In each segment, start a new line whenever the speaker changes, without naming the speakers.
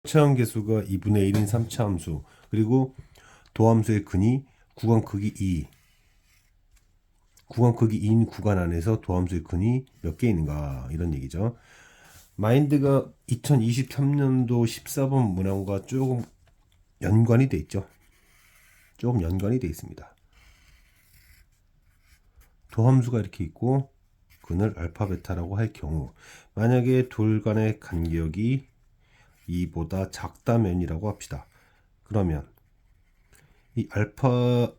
차함계수가 2분의 1인 3차함수, 그리고 도함수의 근이 구간 크기 2, 구간 크기 2인 구간 안에서 도함수의 근이 몇 개 있는가, 이런 얘기죠. 마인드가 2023년도 14번 문항과 조금 연관이 돼 있죠. 조금 연관이 돼 있습니다. 도함수가 이렇게 있고 근을 알파 베타라고 할 경우, 만약에 둘 간의 간격이 2보다 작다면이라고 합시다. 그러면 이 알파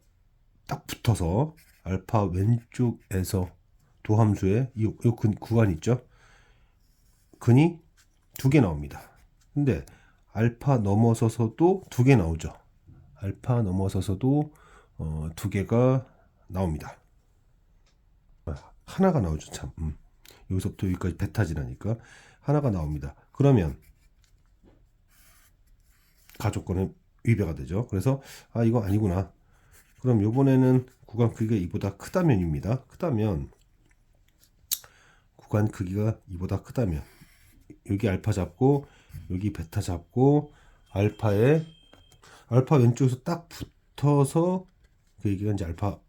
딱 붙어서 알파 왼쪽에서 도함수의 이 구간 있죠? 근이 두 개 나옵니다. 근데 알파 넘어서서도 두 개 나오죠. 알파 넘어서서도 두 개가 나옵니다. 하나가 나오죠, 참. 여기서부터 여기까지 베타지라니까 하나가 나옵니다. 그러면 가족권의 위배가 되죠. 그래서 이거 아니구나. 그럼 요번에는 구간 크기가 이보다 크다면입니다. 크다면 구간 크기가 이보다 크다면 여기 알파 잡고 여기 베타 잡고 알파 왼쪽에서 딱 붙어서 그 얘기가 이제 알파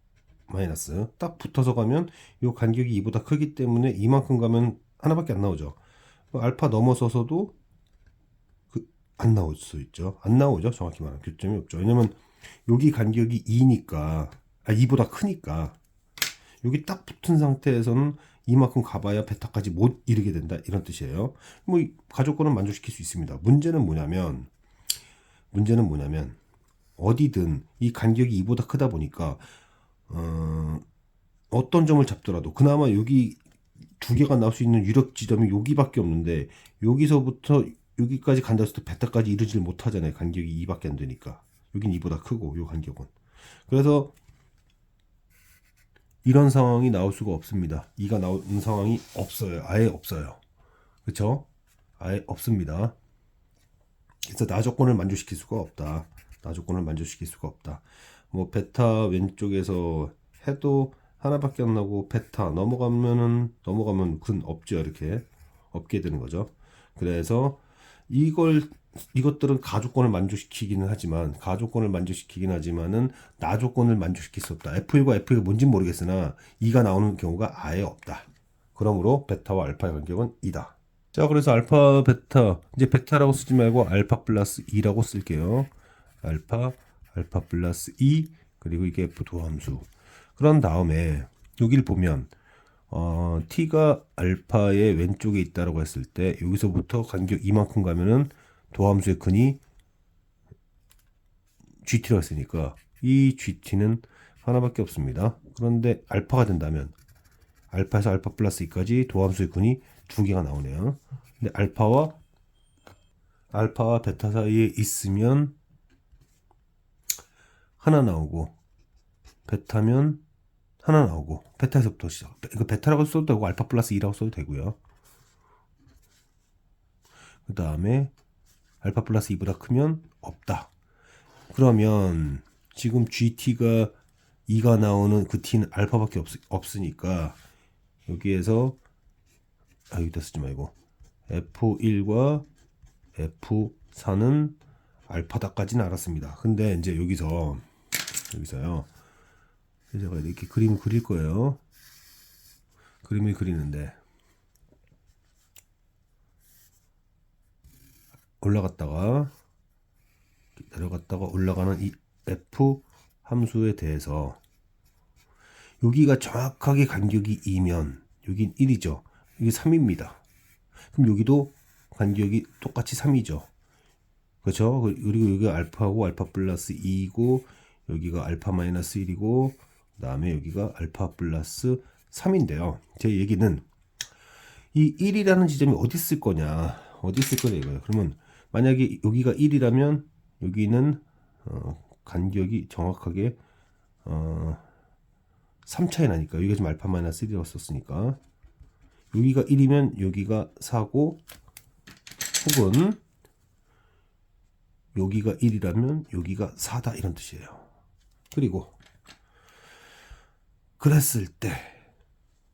마이너스 딱 붙어서 가면 요 간격이 이보다 크기 때문에 이만큼 가면 하나밖에 안 나오죠. 알파 넘어서서도 안 나올 수 있죠. 안 나오죠. 정확히 말하면 교점이 없죠. 왜냐면 여기 간격이 2니까 2보다 크니까 여기 딱 붙은 상태에서는 이만큼 가봐야 베타까지 못 이르게 된다, 이런 뜻이에요. 뭐 가족권은 만족시킬 수 있습니다. 문제는 뭐냐면 어디든 이 간격이 2보다 크다 보니까 어떤 점을 잡더라도 그나마 여기 두 개가 나올 수 있는 유력 지점이 여기밖에 없는데 여기서부터 여기까지 간다 해서 베타까지 이르지를 못하잖아요. 간격이 2밖에 안 되니까. 여긴 2보다 크고 요 간격은. 그래서 이런 상황이 나올 수가 없습니다. 2가 나오는 상황이 없어요. 아예 없어요. 그렇죠? 아예 없습니다. 그래서 나 조건을 만족시킬 수가 없다. 나 조건을 만족시킬 수가 없다. 뭐 베타 왼쪽에서 해도 하나밖에 안 나고 베타 넘어가면 근 없죠. 이렇게 없게 되는 거죠. 그래서 이것들은 가조건을 만족시키기는 하지만은 나 조건을 만족시킬 수 없다. F1과 F2가 뭔진 모르겠으나 2가 나오는 경우가 아예 없다. 그러므로 베타와 알파의 간격은 2다. 자, 그래서 알파 베타, 이제 베타라고 쓰지 말고 알파 플러스 2라고 쓸게요. 알파 플러스 2, 그리고 이게 F 도함수. 그런 다음에 여기를 보면 t가 알파의 왼쪽에 있다라고 했을 때 여기서부터 간격 이만큼 가면은 도함수의 근이 GT라고 했으니까 이 GT는 하나밖에 없습니다. 그런데 알파가 된다면 알파에서 알파 플러스 2까지 도함수의 근이 두 개가 나오네요. 근데 알파와 베타 사이에 있으면 하나 나오고 베타면 하나 나오고 베타에서부터 시작. 이거 베타라고 써도 되고 알파 플러스 2라고 써도 되고요. 그 다음에 알파 플러스 2보다 크면 없다. 그러면 지금 GT가 2가 나오는 그 T는 알파밖에 없으니까 여기에서 여기다 쓰지 말고 F1과 F4는 알파다까지는 알았습니다. 근데 이제 여기서요. 제가 이렇게 그림을 그릴 거예요. 그림을 그리는데 올라갔다가 내려갔다가 올라가는 이 F 함수에 대해서 여기가 정확하게 간격이 2면 여긴 1이죠. 이게 3입니다. 그럼 여기도 간격이 똑같이 3이죠. 그렇죠? 그리고 여기가 알파고 알파 플러스 2이고 여기가 알파 마이너스 1이고 그 다음에 여기가 알파 플러스 3인데요. 제 얘기는 이 1이라는 지점이 어디 있을 거냐 이거예요. 그러면 만약에 여기가 1이라면 여기는 간격이 정확하게 3 차이 나니까 여기가 지금 알파 마이너스 1이라고 썼으니까 여기가 1이면 여기가 4고 혹은 여기가 1이라면 여기가 4다, 이런 뜻이에요. 그리고 그랬을 때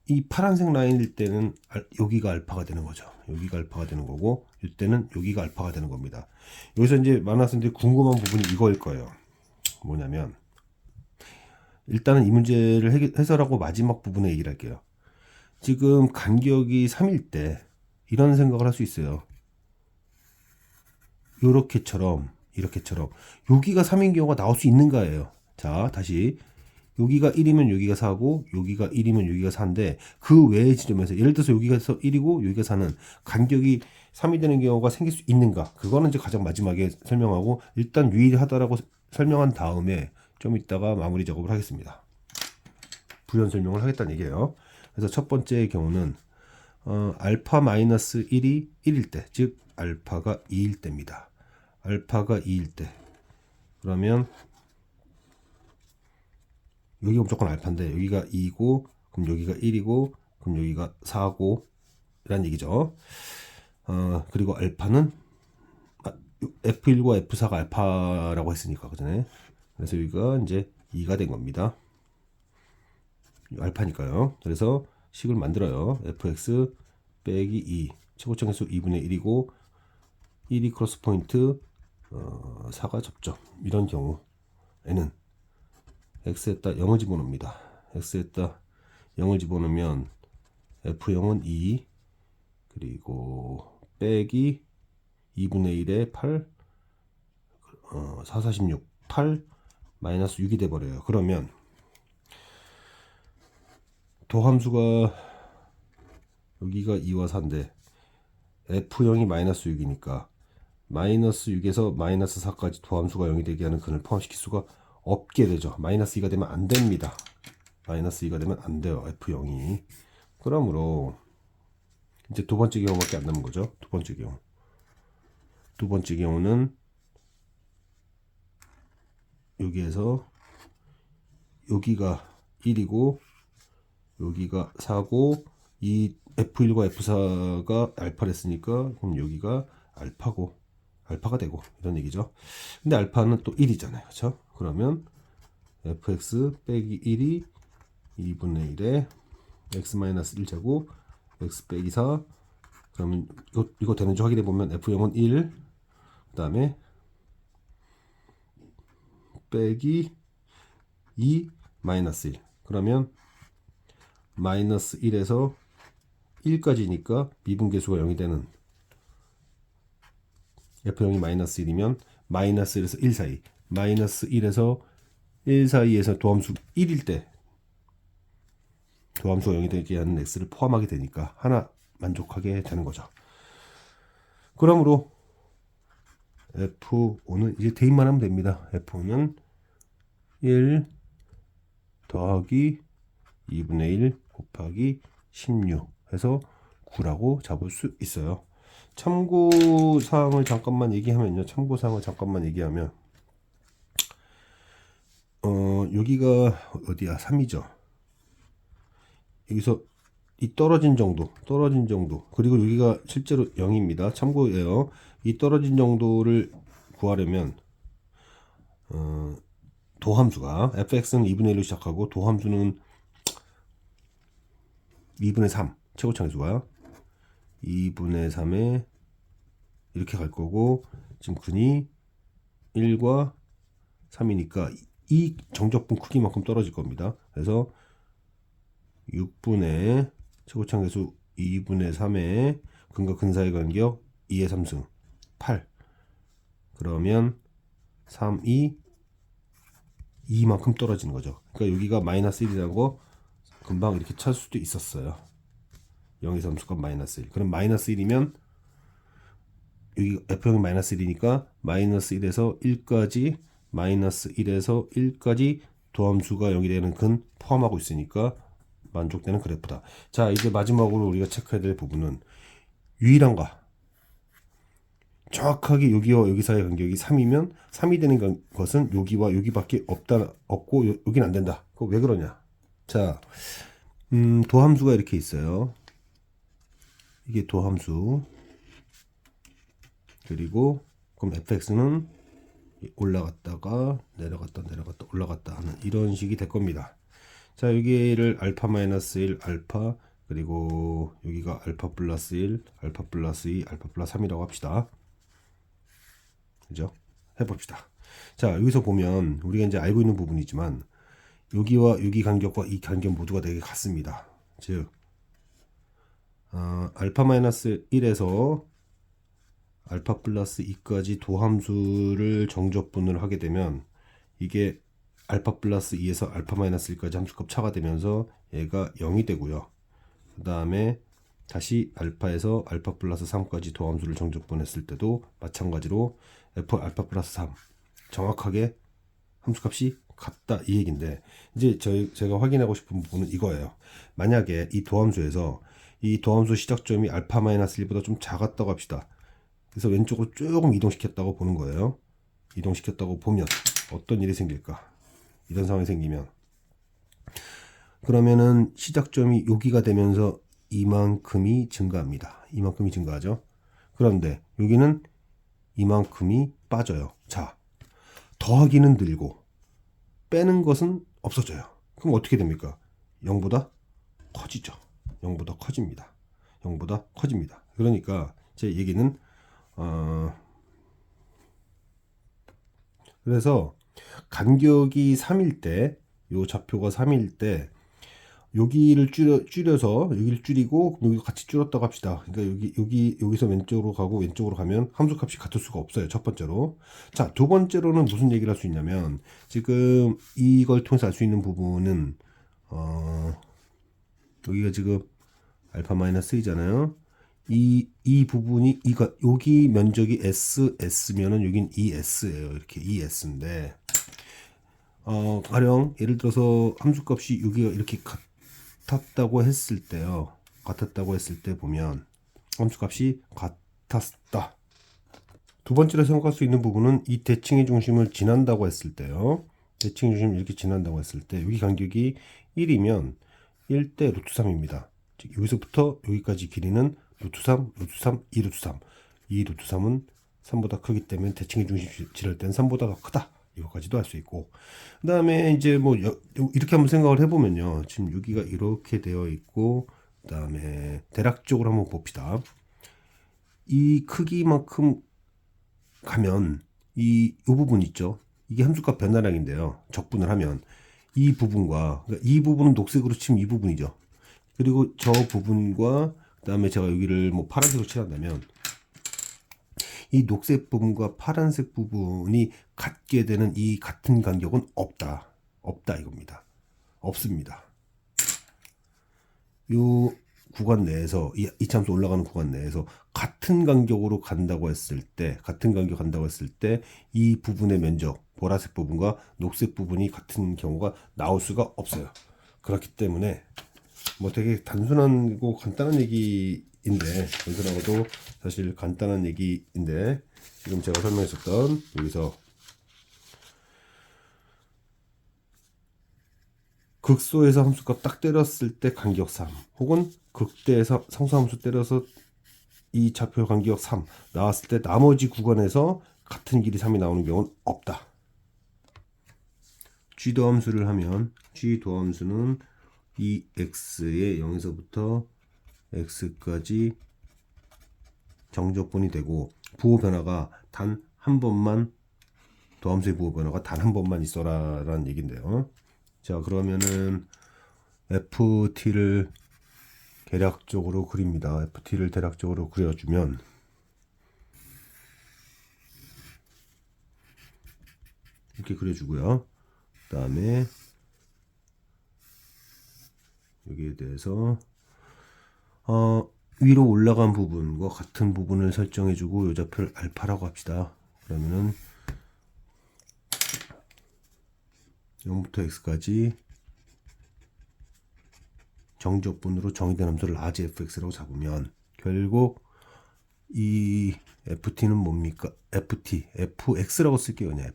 이 파란색 라인일 때는 여기가 알파가 되는 거죠. 여기가 알파가 되는 거고 이때는 여기가 알파가 되는 겁니다. 여기서 이제 많은 학생들이 궁금한 부분이 이거일 거예요. 뭐냐면 일단은 이 문제를 해설하고 마지막 부분에 얘기를 할게요. 지금 간격이 3일 때 이런 생각을 할 수 있어요. 요렇게처럼 이렇게처럼 여기가 3인 경우가 나올 수 있는가예요. 자, 다시 여기가 1이면 여기가 4고 여기가 1이면 여기가 4인데 그 외의 지점에서 예를 들어서 여기가 1이고 여기가 4는 간격이 3이 되는 경우가 생길 수 있는가? 그거는 이제 가장 마지막에 설명하고 일단 유일하다라고 설명한 다음에 좀 이따가 마무리 작업을 하겠습니다. 부연 설명을 하겠다는 얘기예요. 그래서 첫 번째 경우는 알파 마이너스 1이 1일 때, 즉 알파가 2일 때입니다. 알파가 2일 때 그러면 여기가 무조건 알파인데 여기가 2고 그럼 여기가 1이고 그럼 여기가 4고 이란 얘기죠. 그리고 알파는 F1과 F4가 알파라고 했으니까 그전에 그래서 여기가 이제 2가 된 겁니다. 알파니까요. 그래서 식을 만들어요. fx 빼기 2 최고점 횟수 2분의 1이고 1이 크로스 포인트 4가 접점 이런 경우에는 x에다 0을 집어넣습니다. x에다 0을 집어넣으면 f0은 2 그리고 빼기 2분의 1에 8 4, 46 8 마이너스 6이 돼버려요. 그러면 도함수가 여기가 2와 4인데 f0이 마이너스 6이니까 마이너스 6에서 마이너스 4까지 도함수가 0이 되게 하는 근을 포함시킬 수가 없게 되죠. 마이너스 2가 되면 안 됩니다. 마이너스 2가 되면 안 돼요. f0이. 그러므로 이제 두 번째 경우밖에 안 남은 거죠. 두 번째 경우. 두 번째 경우는 여기에서 여기가 1이고 여기가 4고 이 F1과 F4가 알파를 했으니까 그럼 여기가 알파고 알파가 되고 이런 얘기죠. 근데 알파는 또 1이잖아요. 그렇죠? 그러면 fx 빼기 1이 2분의 1에 x-1제곱 x 빼기 4 그러면 이거 되는지 확인해 보면 f0은 1 그 다음에 빼기 2 마이너스 1 그러면 마이너스 1에서 1까지니까 미분계수가 0이 되는 f0이 마이너스 1이면 마이너스 1에서 1 사이 마이너스 1에서 1 사이에서 도함수 1일 때 도함수가 0이 되게 하는 x를 포함하게 되니까 하나 만족하게 되는 거죠. 그러므로 f5는 이제 대입만 하면 됩니다. f5는 1 더하기 2분의 1 곱하기 16 해서 9라고 잡을 수 있어요. 참고사항을 잠깐만 얘기하면요. 참고사항을 잠깐만 얘기하면 여기가 어디야? 3이죠. 여기서 이 떨어진 정도 그리고 여기가 실제로 0입니다. 참고예요. 이 떨어진 정도를 구하려면 도함수가 fx는 2분의 1로 시작하고 도함수는 2분의 3 최고차계수가 2분의 3에 이렇게 갈 거고 지금 근이 1과 3이니까 이 정적분 크기만큼 떨어질 겁니다. 그래서 6분의 최고차계수 2분의 3에 근과 근 사이 간격 2의 3승 8 그러면 3, 2 2만큼 떨어지는 거죠. 그러니까 여기가 마이너스 1이라고 금방 이렇게 찾을 수도 있었어요. 0의 함수가 마이너스 1. 그럼 마이너스 1이면 여기 F0이 마이너스 1이니까 마이너스 1에서 1까지 마이너스 1에서 1까지 도함수가 0이 되는 근 포함하고 있으니까 만족되는 그래프다. 자, 이제 마지막으로 우리가 체크해야 될 부분은 유일한가? 정확하게 여기와 여기 사이의 간격이 3이면 3이 되는 것은 여기와 여기밖에 없고 여기는 안 된다. 그거 왜 그러냐? 자, 도함수가 이렇게 있어요. 이게 도함수. 그리고 그럼 fx는 올라갔다가 내려갔다 올라갔다 하는 이런 식이 될 겁니다. 자, 여기를 알파 마이너스 1, 알파, 그리고 여기가 알파 플러스 1, 알파 플러스 2, 알파 플러스 3이라고 합시다. 그죠? 해봅시다. 자, 여기서 보면 우리가 이제 알고 있는 부분이지만 여기와 여기 간격과 이 간격 모두가 되게 같습니다. 즉 알파 마이너스 1에서 알파 플러스 2까지 도함수를 정적분을 하게 되면 이게 알파 플러스 2에서 알파 마이너스 1까지 함수값 차가 되면서 얘가 0이 되고요. 그 다음에 다시 알파에서 알파 플러스 3까지 도함수를 정적분했을 때도 마찬가지로 f 알파 플러스 3 정확하게 함수값이 같다 이 얘기인데, 이제 제가 확인하고 싶은 부분은 이거예요. 만약에 이 도함수에서 이 도함수 시작점이 알파 마이너스 1보다 좀 작았다고 합시다. 그래서 왼쪽으로 조금 이동시켰다고 보는 거예요. 이동시켰다고 보면 어떤 일이 생길까? 이런 상황이 생기면 그러면은 시작점이 여기가 되면서 이만큼이 증가합니다. 이만큼이 증가하죠. 그런데 여기는 이만큼이 빠져요. 자, 더하기는 늘고 빼는 것은 없어져요. 그럼 어떻게 됩니까? 0보다 커지죠. 0보다 커집니다. 0보다 커집니다. 그러니까 제 얘기는 그래서 간격이 3일 때, 요 좌표가 3일 때 여기를 줄여서 여기를 줄이고 여기 같이 줄였다고 합시다. 그러니까 여기서 왼쪽으로 가고 왼쪽으로 가면 함수값이 같을 수가 없어요. 첫 번째로. 자, 두 번째로는 무슨 얘기를 할 수 있냐면 지금 이걸 통해서 알 수 있는 부분은 여기가 지금 알파 마이너스 2잖아요. 이 부분이 여기 면적이 S면은 여긴 ES예요. 이렇게 ES인데 가령 예를 들어서 함수값이 여기가 이렇게 같았다고 했을 때요. 같았다고 했을 때 보면 함수값이 같았다. 두 번째로 생각할 수 있는 부분은 이 대칭의 중심을 지난다고 했을 때요. 대칭의 중심을 이렇게 지난다고 했을 때 여기 간격이 1이면 1대 루트 3입니다. 즉 여기서부터 여기까지 길이는 루트 3, 루트 3, 2 루트 3. 이 루트 3은 3보다 크기 때문에 대칭의 중심 지날 때는 3보다 더 크다. 이거까지도 할 수 있고, 그 다음에 이제 뭐 이렇게 한번 생각을 해보면요. 지금 여기가 이렇게 되어 있고, 그 다음에 대략적으로 한번 봅시다. 이 크기만큼 가면 이 부분 있죠. 이게 함수값 변화량인데요. 적분을 하면 이 부분과, 그러니까 이 부분은 녹색으로 치면 이 부분이죠. 그리고 저 부분과 그 다음에 제가 여기를 뭐 파란색으로 칠한다면 이 녹색 부분과 파란색 부분이 같게 되는 이 같은 간격은 없다 이겁니다. 없습니다. 요 구간 내에서 이 참수 올라가는 구간 내에서 같은 간격으로 간다고 했을 때 이 부분의 면적, 보라색 부분과 녹색 부분이 같은 경우가 나올 수가 없어요. 그렇기 때문에 뭐 되게 단순하고 간단한 얘기인데, 단순하고도 사실 간단한 얘기인데, 지금 제가 설명했었던 여기서 극소에서 함수값 딱 때렸을 때 간격 3, 혹은 극대에서 상수함수 때려서 이 좌표 간격 3 나왔을 때 나머지 구간에서 같은 길이 3이 나오는 경우는 없다. G 도함수를 하면 G 도함수는 이 x의 0에서부터 x까지 정적분이 되고, 부호 변화가 단 한 번만, 도함수의 부호 변화가 단 한 번만 있어라 라는 얘기인데요. 자, 그러면은 FT를 대략적으로 그립니다. FT를 대략적으로 그려주면 이렇게 그려주고요. 그 다음에 여기에 대해서 위로 올라간 부분과 같은 부분을 설정해주고 요 좌표를 알파라고 합시다. 그러면은 0부터 x까지 정적분으로 정의된 함수를 RGFX라고 잡으면 결국 이 FT는 뭡니까? FX라고 쓸게요. 그냥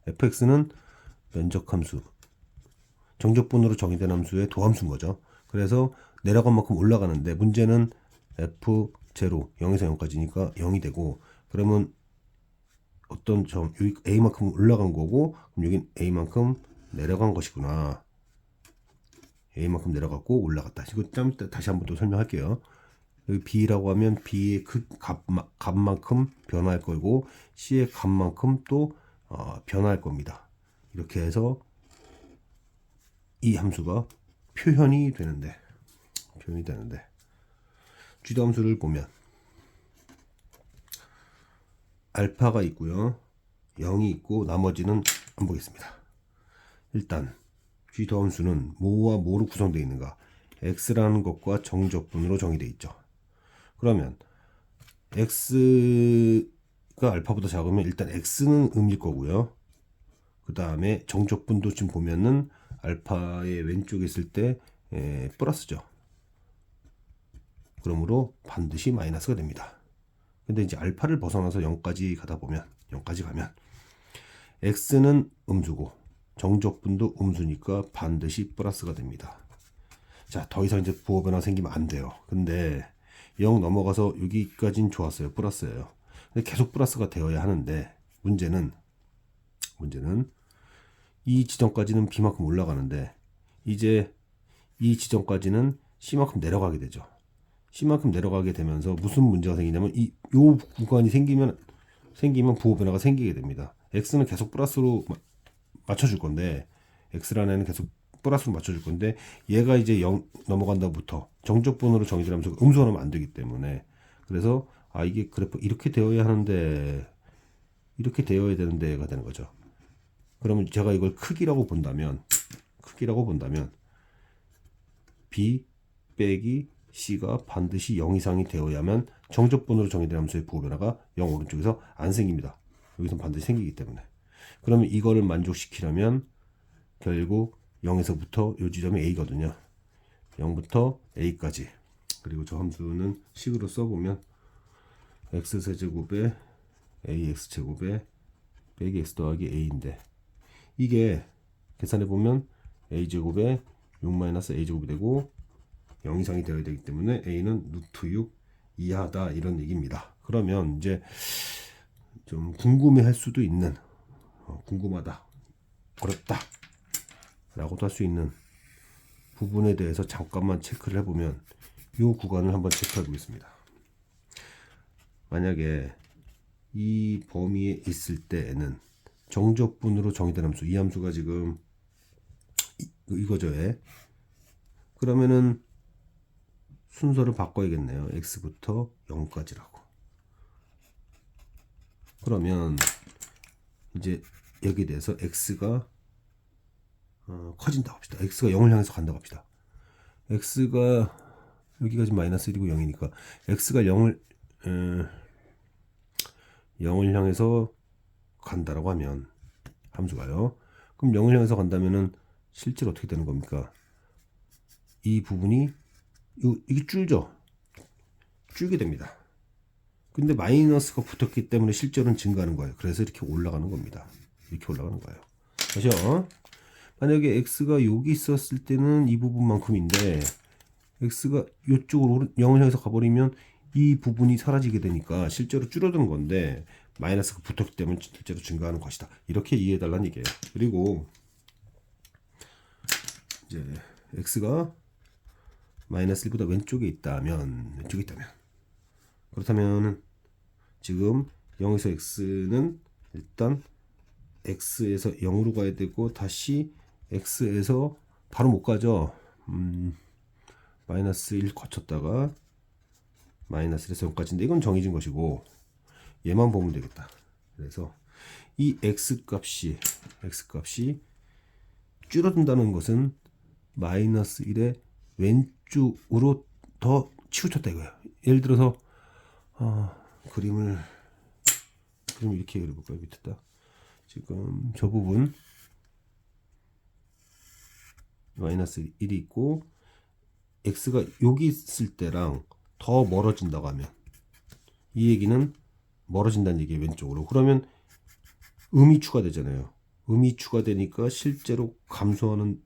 FX는 면적함수, 정적분으로 정의된 함수의 도함수인 거죠. 그래서 내려간 만큼 올라가는데 문제는 F0, 0에서 0까지니까 0이 되고, 그러면 어떤 점, 여기 A만큼 올라간 거고, 그럼 여긴 A만큼 내려간 것이구나. A만큼 내려갔고 올라갔다. 이거 좀 이따 다시 한번 또 설명할게요. 여기 B라고 하면 B의 그 값만큼 변화할 거고 C의 값만큼 또 변화할 겁니다. 이렇게 해서 이 함수가 표현이 되는데 G도 함수를 보면 알파가 있고요. 0이 있고 나머지는 안 보겠습니다. 일단 G도 함수는 뭐와 뭐로 구성되어 있는가? X라는 것과 정적분으로 정의되어 있죠. 그러면 X가 알파보다 작으면 일단 X는 음일 거고요. 그 다음에 정적분도 지금 보면은 알파의 왼쪽에 있을 때 플러스죠. 그러므로 반드시 마이너스가 됩니다. 근데 이제 알파를 벗어나서 0까지 가다 보면 0까지 가면 X는 음수고 정적분도 음수니까 반드시 플러스가 됩니다. 자, 더 이상 이제 부호 변화 생기면 안 돼요. 근데 0 넘어가서 여기까지는 좋았어요. 플러스예요. 근데 계속 플러스가 되어야 하는데 문제는 이 지점까지는 B만큼 올라가는데 이제 이 지점까지는 C만큼 내려가게 되죠. C만큼 내려가게 되면서 무슨 문제가 생기냐면 요 구간이 생기면 부호 변화가 생기게 됩니다. X는 계속 플러스로 맞춰줄 건데 X라는 애는 계속 플러스로 맞춰줄 건데 얘가 이제 0 넘어간다부터 정적분으로 정의되면서 음수가 나면 안 되기 때문에 그래서 이게 그래프 이렇게 되어야 되는데가 되는 거죠. 그러면 제가 이걸 크기라고 본다면 B 빼기 C가 반드시 0 이상이 되어야만 정적분으로 정의된 함수의 부호 변화가 0 오른쪽에서 안 생깁니다. 여기서 반드시 생기기 때문에. 그러면 이거를 만족시키려면 결국 0에서부터 이 지점이 A거든요. 0부터 A까지. 그리고 저 함수는 식으로 써보면 X세제곱에 AX제곱에 빼기 X 더하기 A인데 이게 계산해보면 A제곱에 6-A제곱이 되고 0 이상이 되어야 되기 때문에 A는 루트 6 이하다 이런 얘기입니다. 그러면 이제 좀 궁금해할 수도 있는 궁금하다, 어렵다 라고도 할 수 있는 부분에 대해서 잠깐만 체크를 해보면 이 구간을 한번 체크해 보겠습니다. 만약에 이 범위에 있을 때에는 정적분으로 정의된 함수, 이 함수가 지금 이거죠. 그러면은 순서를 바꿔야겠네요. X부터 0까지라고. 그러면 이제 여기에 대해서 X가 커진다고 합시다. X가 0을 향해서 간다고 합시다. X가 여기가 지금 마이너스 1이고 0이니까 X가 0을 향해서 간다라고 하면 함수가요. 그럼 0을 향해서 간다면은 실제로 어떻게 되는 겁니까? 이 부분이 이게 줄죠. 줄게 됩니다. 근데 마이너스가 붙었기 때문에 실제로는 증가하는 거예요. 그래서 이렇게 올라가는 겁니다. 이렇게 올라가는 거예요. 다시요. 만약에 X가 여기 있었을 때는 이 부분만큼인데 X가 이쪽으로 0을 향해서 가버리면 이 부분이 사라지게 되니까 실제로 줄어드는 건데 마이너스가 붙었기 때문에 실제로 증가하는 것이다. 이렇게 이해해달라는 얘기예요. 그리고 이제 X가 마이너스 1보다 왼쪽에 있다면 그렇다면 지금 0에서 X는 일단 X에서 0으로 가야 되고 다시 X에서 바로 못 가죠. 마이너스 1 거쳤다가 마이너스 1에서 0까지인데 이건 정해진 것이고 얘만 보면 되겠다. 그래서 이 X값이 줄어든다는 것은 마이너스 1의 왼쪽으로 더 치우쳤다 이거예요. 예를 들어서 그림을 이렇게 그려볼까요? 밑에다 지금 저 부분 마이너스 1이 있고 X가 여기 있을 때랑 더 멀어진다고 하면 이 얘기는 멀어진다는 얘기예요. 왼쪽으로. 그러면 음이 추가되잖아요. 음이 추가되니까 실제로 감소하는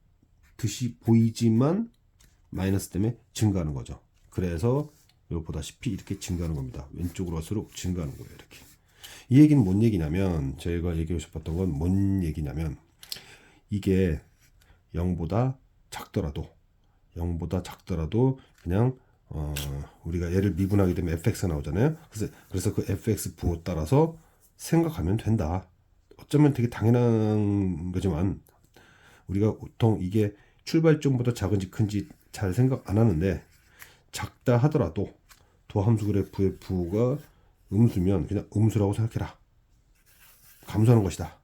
듯이 보이지만 마이너스 때문에 증가하는 거죠. 그래서 여기 보다시피 이렇게 증가하는 겁니다. 왼쪽으로 갈수록 증가하는 거예요. 이렇게. 이 얘기는 뭔 얘기냐면 제가 얘기하고 싶었던 건 뭔 얘기냐면 이게 0보다 작더라도 0보다 작더라도 그냥 우리가 얘를 미분하게 되면 fx가 나오잖아요. 그래서 그 fx 부호 따라서 생각하면 된다. 어쩌면 되게 당연한 거지만 우리가 보통 이게 출발점보다 작은지 큰지 잘 생각 안 하는데 작다 하더라도 도함수 그래프의 부호가 음수면 그냥 음수라고 생각해라. 감소하는 것이다.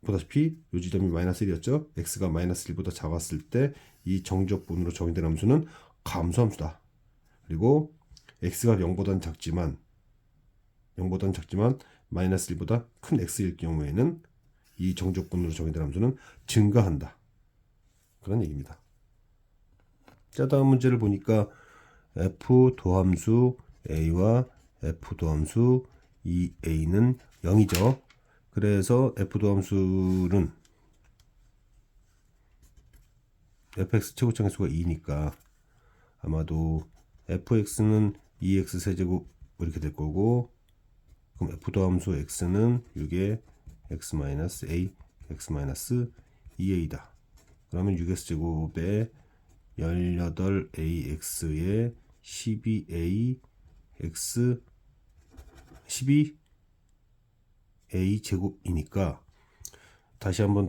보다시피 이 지점이 마이너스 1이었죠. x가 마이너스 1보다 작았을 때 이 정적분으로 정의된 함수는 감소함수다. 그리고 x가 0보다는 작지만 마이너스 1보다 큰 x일 경우에는 이 정적분으로 정의된 함수는 증가한다. 그런 얘기입니다. 자, 다음 문제를 보니까 f 도함수 a와 f 도함수 2a는 0이죠. 그래서 f 도함수는 fx 최고점 횟수가 2니까 아마도 fx는 2x 세제곱 이렇게 될 거고, 그럼 f 도함수 x는 6에 x-a x-2a다. 그러면 6x 제곱에 18ax에 12a x 12a 제곱이니까 다시 한번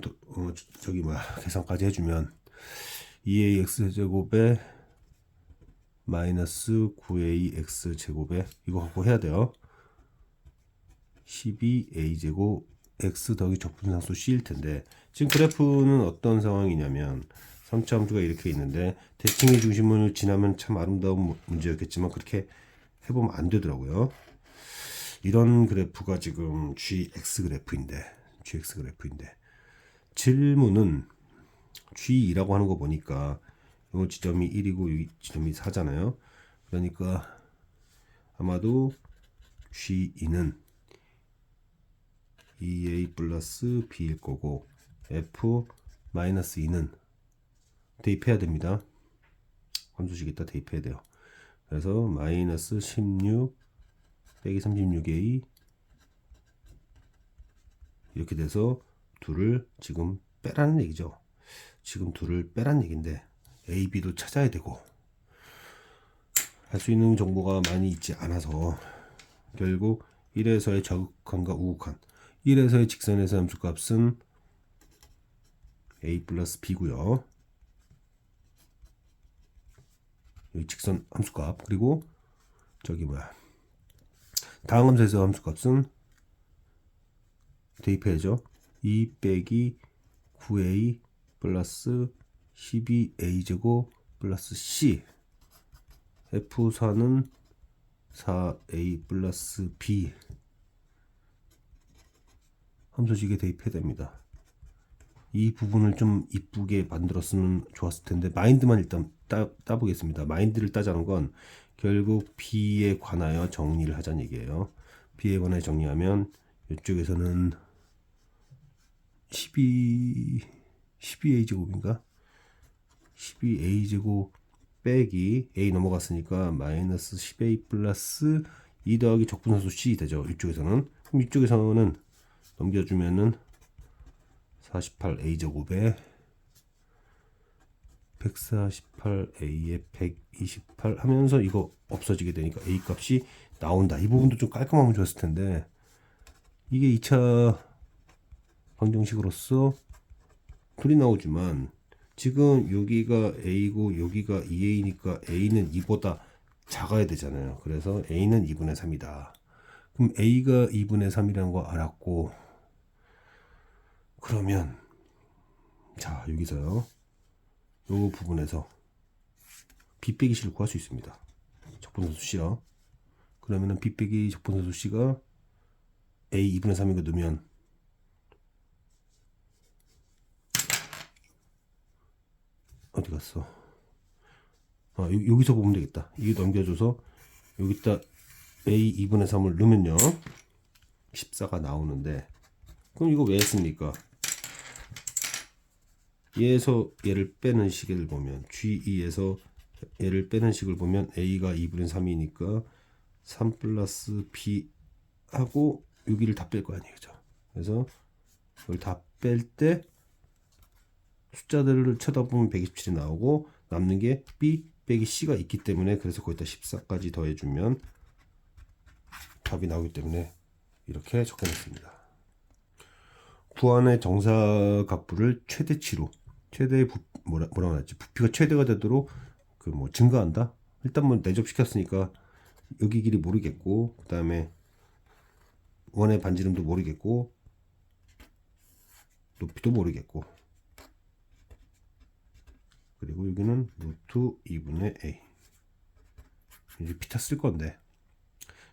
계산까지 해주면 2ax 제곱에 마이너스 9ax 제곱에 이거 갖고 해야 돼요. 12a 제곱 x 더하기 적분상수 c일 텐데, 지금 그래프는 어떤 상황이냐면 3차 함수가 이렇게 있는데 대칭의 중심을 지나면 참 아름다운 문제였겠지만 그렇게 해보면 안 되더라고요. 이런 그래프가 지금 gx 그래프인데 질문은 G2라고 하는 거 보니까 이 지점이 1이고 이 지점이 4잖아요. 그러니까 아마도 G2는 2a 플러스 b일 거고 f-2는 대입해야 됩니다. 함수식에다 대입해야 돼요. 그래서 마이너스 16 빼기 36a 이렇게 돼서 둘을 지금 빼라는 얘기죠. 지금 둘을 빼라는 얘기인데 a, b도 찾아야 되고 할 수 있는 정보가 많이 있지 않아서 결국 1에서의 저극한과 우극한 1에서의 직선에서 함수값은 a 플러스 b고요. 여기 직선 함수값, 그리고 다항함수에서 함수값은 대입해야죠. 2 빼기 9a 플러스 12a 제곱 플러스 c, f4는 4a 플러스 b 함수식에 대입해야 됩니다. 이 부분을 좀 이쁘게 만들었으면 좋았을 텐데 마인드만 일단 따보겠습니다. 마인드를 따자는 건 결국 b에 관하여 정리를 하자는 얘기예요. b에 관하여 정리하면 이쪽에서는 12a 제곱인가? 12a 제곱 빼기 a 넘어갔으니까 마이너스 10a 플러스 2 더하기 적분상수 c 되죠. 이쪽에서는. 그럼 이쪽에서는 넘겨주면은 48a 제곱에 148a에 128 하면서 이거 없어지게 되니까 a 값이 나온다. 이 부분도 좀 깔끔하면 좋았을 텐데 이게 2차 방정식으로서 둘이 나오지만 지금 여기가 a고 여기가 2a니까 a는 2보다 작아야 되잖아요. 그래서 a는 2분의 3이다. 그럼 a가 2분의 3이라는 거 알았고, 그러면 자 여기서요 요 부분에서 b 빼기 c를 구할 수 있습니다. 적분상수 c요. 그러면은 b 빼기 적분상수 c가 a 2분의 3인 거 넣으면 어디 갔어? 여기서 보면 되겠다. 이게 넘겨줘서 여기다 a 2분의 3을 넣으면요 14가 나오는데, 그럼 이거 왜 했습니까? 얘에서 얘를 빼는 식을 보면 G2에서 얘를 빼는 식을 보면 A가 2분의 3이니까 3 플러스 B 하고 여기를 다 뺄 거 아니에요. 그죠? 그래서 이걸 다 뺄 때 숫자들을 쳐다보면 127이 나오고 남는 게 B 빼기 C가 있기 때문에 그래서 거기다 14까지 더해주면 답이 나오기 때문에 이렇게 적어냈습니다. 구한의 정사각부를 최대치로 최대의 뭐라고 하지? 부피가 최대가 되도록 그 뭐 증가한다. 일단 뭐 내접시켰으니까 여기 길이 모르겠고 그 다음에 원의 반지름도 모르겠고 높이도 모르겠고 그리고 여기는 루트 2분의 A 이제 피타 쓸 건데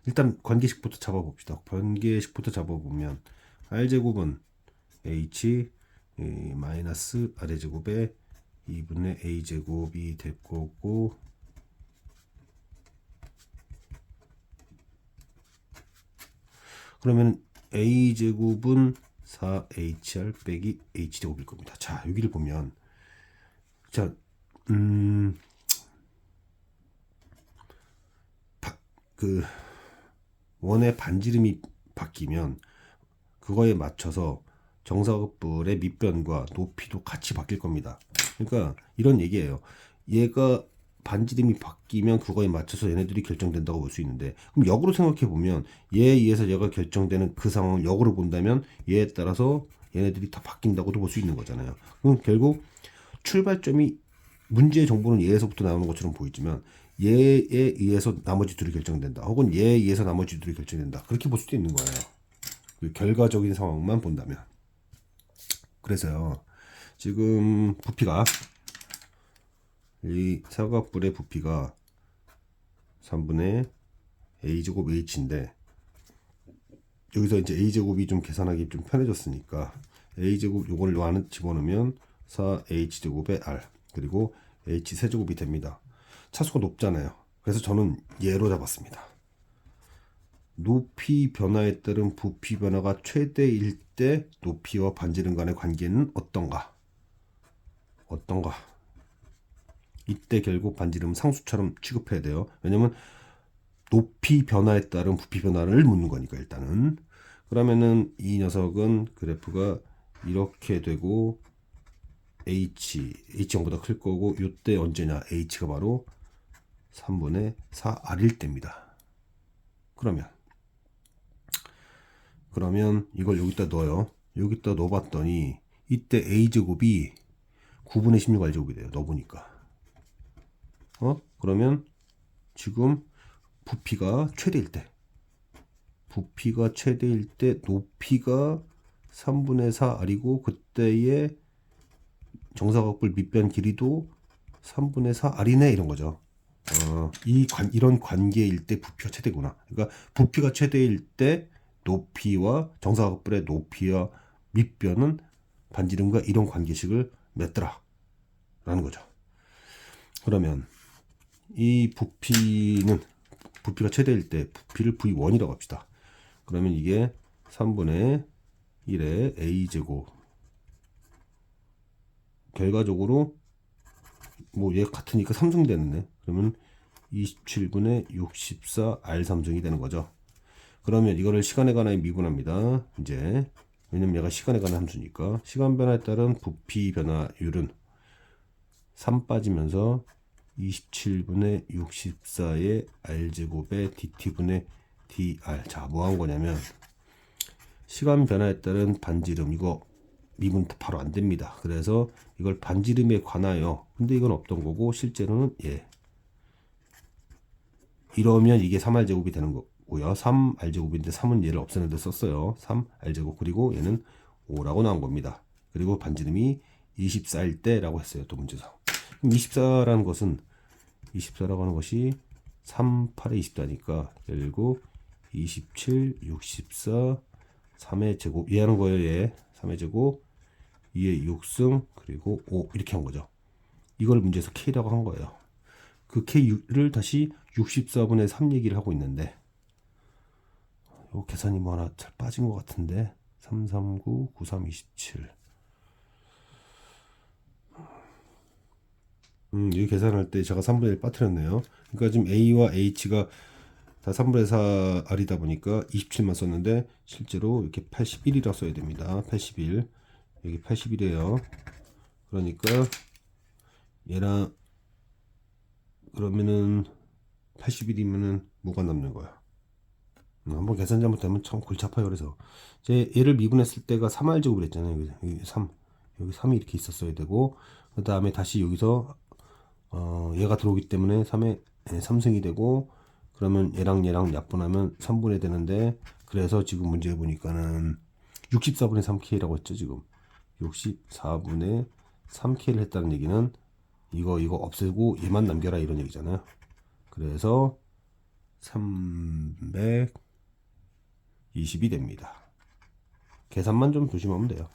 일단 관계식부터 잡아봅시다. 관계식부터 잡아보면 R제곱은 H 마이너스 R제곱에 2분의 A제곱이 될 거고 그러면 A제곱은 4HR 빼기 H제곱일 겁니다. 자 여기를 보면 자 그 원의 반지름이 바뀌면 그거에 맞춰서 정사각뿔의 밑변과 높이도 같이 바뀔 겁니다. 그러니까 이런 얘기예요. 얘가 반지름이 바뀌면 그거에 맞춰서 얘네들이 결정된다고 볼 수 있는데 그럼 역으로 생각해 보면 얘에 의해서 얘가 결정되는 그 상황을 역으로 본다면 얘에 따라서 얘네들이 다 바뀐다고도 볼 수 있는 거잖아요. 그럼 결국 출발점이 문제의 정보는 얘에서부터 나오는 것처럼 보이지만 얘에 의해서 나머지 둘이 결정된다. 혹은 얘에 의해서 나머지 둘이 결정된다. 그렇게 볼 수도 있는 거예요. 그 결과적인 상황만 본다면. 그래서요. 지금 부피가 이 사각뿔의 부피가 3분의 A제곱 H인데 여기서 이제 A제곱이 좀 계산하기 좀 편해졌으니까 A제곱 요거를 안에 집어넣으면 4H제곱의 R 그리고 H 세제곱이 됩니다. 차수가 높잖아요. 그래서 저는 얘로 잡았습니다. 높이 변화에 따른 부피 변화가 최대일 때 높이와 반지름 간의 관계는 어떤가? 이때 결국 반지름 상수처럼 취급해야 돼요. 왜냐면 높이 변화에 따른 부피 변화를 묻는 거니까 일단은. 그러면은 이 녀석은 그래프가 이렇게 되고 H0보다 클 거고 이때 언제냐? H가 바로 3분의 4R일 때입니다. 그러면 이걸 여기다 넣어요. 여기다 넣어봤더니 이때 A제곱이 9분의 16R제곱이 돼요. 넣어보니까. 그러면 지금 부피가 최대일 때 높이가 3분의 4R이고 그때의 정사각뿔 밑변 길이도 3분의 4R이네 이런 거죠. 이런 관계일 때 부피가 최대구나. 그러니까 부피가 최대일 때 높이와 정사각뿔의 높이와 밑변은 반지름과 이런 관계식을 맺더라 라는 거죠. 그러면 이 부피가 최대일 때 부피를 V1이라고 합시다. 그러면 이게 3분의 1의 A제곱 결과적으로 뭐 얘 같으니까 3승 되는데 그러면 27분의 64 R3승이 되는 거죠. 그러면 이거를 시간에 관하여 미분합니다. 이제 왜냐면 얘가 시간에 관한 함수니까 시간 변화에 따른 부피 변화율은 3 빠지면서 27분의 64의 R제곱의 dt분의 dr. 자, 뭐 한 거냐면 시간 변화에 따른 반지름 이거 미분 바로 안 됩니다. 그래서 이걸 반지름에 관하여 근데 이건 없던 거고 실제로는 이러면 이게 3R제곱이 되는 거고요. 3R제곱인데 3은 얘를 없애는데 썼어요. 3R제곱 그리고 얘는 5라고 나온 겁니다. 그리고 반지름이 24일 때라고 했어요. 또 문제상. 그럼 24라는 것은 24라고 하는 것이 3, 8에 24니까 결국 27, 64, 3의 제곱 이해하는 거예요. 얘 3의 제곱 2의 6승 그리고 5 이렇게 한 거죠. 이걸 문제에서 K라고 한 거예요. 그 K를 다시 64분의 3 얘기를 하고 있는데 요 계산이 뭐 하나 잘 빠진 것 같은데 339, 93, 27 이 계산할 때 제가 3분의 1 빠뜨렸네요. 그러니까 지금 A와 H가 다 3분의 4 R이다 보니까 27만 썼는데 실제로 이렇게 81이라 써야 됩니다. 81 여기 81이에요. 그러니까 얘랑 그러면은 80일이면은 뭐가 남는 거야? 한번 계산 잘못되면 참 골치 아파요. 그래서 이제 얘를 미분했을 때가 3할 제곱을 했잖아요. 여기 3, 여기 3이 이렇게 있었어야 되고, 그 다음에 다시 여기서 얘가 들어오기 때문에 3에 3승이 되고, 그러면 얘랑 약분하면 3분의 되는데, 그래서 지금 문제 보니까는 64분의 3K라고 했죠. 지금 64분의 3K를 했다는 얘기는 이거 없애고 얘만 남겨라 이런 얘기잖아요. 그래서 320이 됩니다. 계산만 좀 조심하면 돼요.